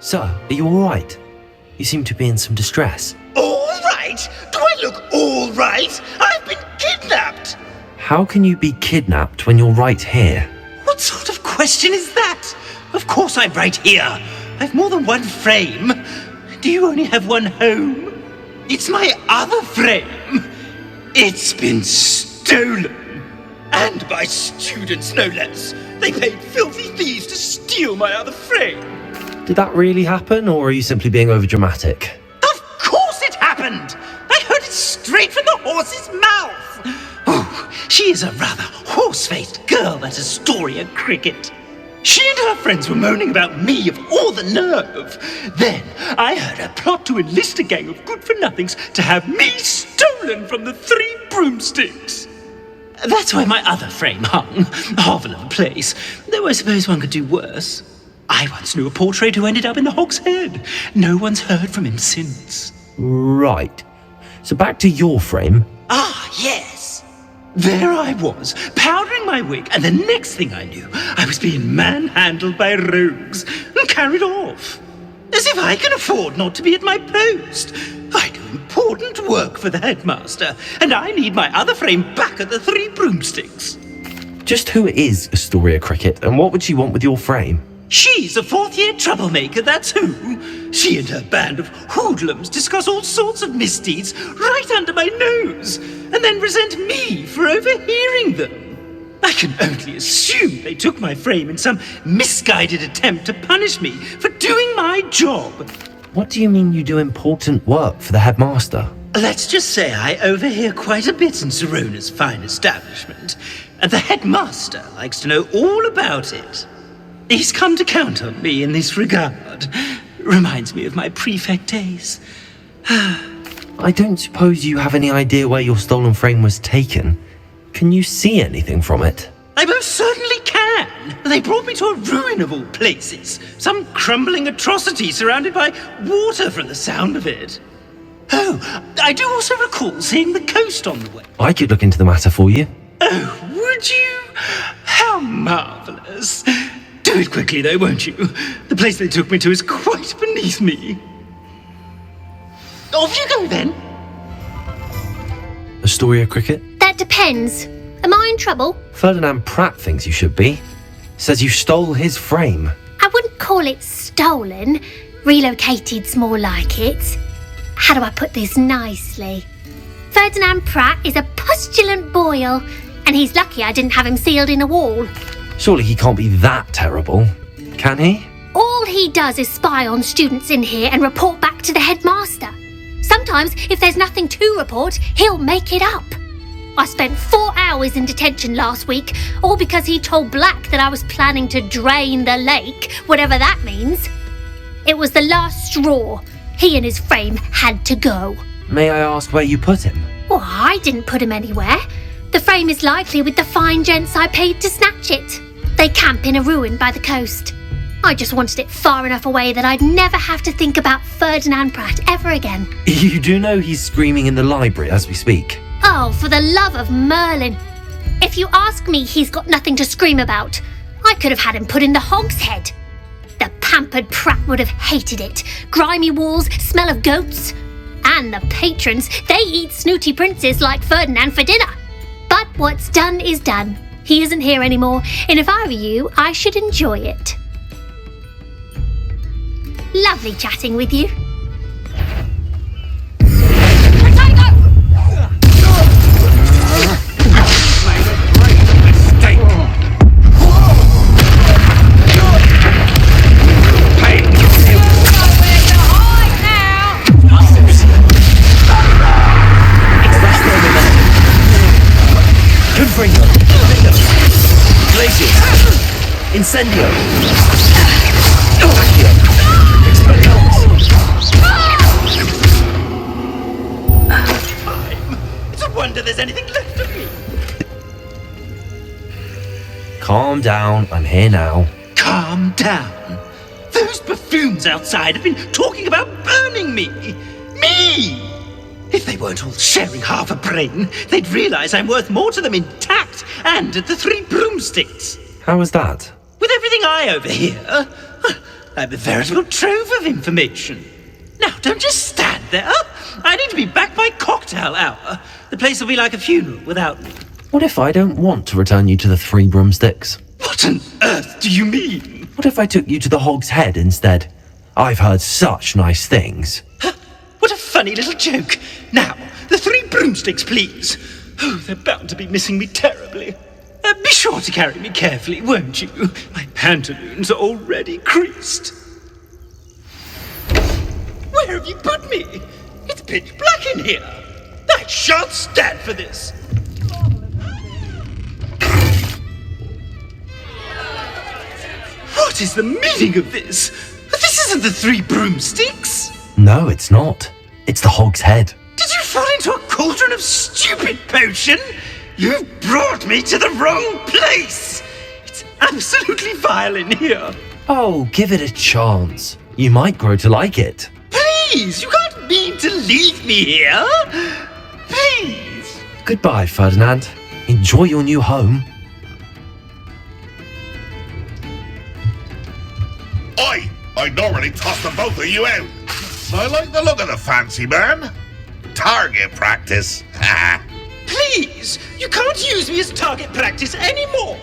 Sir, are you alright? You seem to be in some distress. All right? Do I look all right? I've been kidnapped! How can you be kidnapped when you're right here? What sort of question is that? Of course I'm right here. I've more than one frame. Do you only have one home? It's my other frame. It's been stolen. And by students, no less. They paid filthy thieves to steal my other frame. Did that really happen, or are you simply being overdramatic? Of course it happened! I heard it straight from the horse's mouth! Oh, she is a rather horse-faced girl, that Astoria Cricket. She and her friends were moaning about me of all the nerve. Then I heard her plot to enlist a gang of good-for-nothings to have me stolen from the Three Broomsticks. That's where my other frame hung. Hovel of a place, though I suppose one could do worse. I once knew a portrait who ended up in the Hog's Head. No one's heard from him since. Right. So back to your frame. Ah, yes. There I was, powdering my wig, and the next thing I knew, I was being manhandled by rogues and carried off. As if I can afford not to be at my post. I do important work for the headmaster, and I need my other frame back at the Three Broomsticks. Just who is Astoria Cricket, and what would she want with your frame? She's a fourth-year troublemaker, that's who. She and her band of hoodlums discuss all sorts of misdeeds right under my nose, and then resent me for overhearing them. I can only assume they took my frame in some misguided attempt to punish me for doing my job. What do you mean you do important work for the headmaster? Let's just say I overhear quite a bit in Serona's fine establishment, and the headmaster likes to know all about it. He's come to count on me in this regard. Reminds me of my prefect days. I don't suppose you have any idea where your stolen frame was taken. Can you see anything from it? I most certainly can. They brought me to a ruin of all places. Some crumbling atrocity surrounded by water from the sound of it. Oh, I do also recall seeing the coast on the way. I could look into the matter for you. Oh, would you? How marvellous. Do it quickly, though, won't you? The place they took me to is quite beneath me. Off you go, then. Astoria Cricket? That depends. Am I in trouble? Ferdinand Pratt thinks you should be. Says you stole his frame. I wouldn't call it stolen. Relocated's more like it. How do I put this nicely? Ferdinand Pratt is a postulant boil, and he's lucky I didn't have him sealed in a wall. Surely he can't be that terrible, can he? All he does is spy on students in here and report back to the headmaster. Sometimes, if there's nothing to report, he'll make it up. I spent 4 hours in detention last week, all because he told Black that I was planning to drain the lake, whatever that means. It was the last straw. He and his frame had to go. May I ask where you put him? Well, I didn't put him anywhere. The frame is likely with the fine gents I paid to snatch it. They camp in a ruin by the coast. I just wanted it far enough away that I'd never have to think about Ferdinand Pratt ever again. You do know he's screaming in the library as we speak. Oh, for the love of Merlin. If you ask me, he's got nothing to scream about. I could have had him put in the Hog's Head. The pampered Pratt would have hated it. Grimy walls, smell of goats. And the patrons, they eat snooty princes like Ferdinand for dinner. But what's done is done. He isn't here anymore, and if I were you, I should enjoy it. Lovely chatting with you. Incendio! It's a wonder there's anything left of me. Calm down, I'm here now. Calm down. Those buffoons outside have been talking about burning me. Me! If they weren't all sharing half a brain, they'd realise I'm worth more to them intact and at the Three Broomsticks. How was that? With everything I overhear, I'm a veritable trove of information. Now, don't just stand there. I need to be back by cocktail hour. The place will be like a funeral without me. What if I don't want to return you to the Three Broomsticks? What on earth do you mean? What if I took you to the Hog's Head instead? I've heard such nice things. What a funny little joke. Now, the Three Broomsticks, please. Oh, they're bound to be missing me terribly. Be sure to carry me carefully, won't you? My pantaloons are already creased. Where have you put me? It's pitch black in here. I shan't stand for this. What is the meaning of this? This isn't the Three Broomsticks. No, it's not. It's the Hog's Head. Did you fall into a cauldron of stupid potion? You've brought me to the wrong place. It's absolutely vile in here. Oh, give it a chance. You might grow to like it. Please, you can't mean to leave me here. Please. Goodbye, Ferdinand. Enjoy your new home. Oi! I'd normally toss the both of you out. I like the look of the fancy man. Target practice. Please, you can't use me as target practice anymore.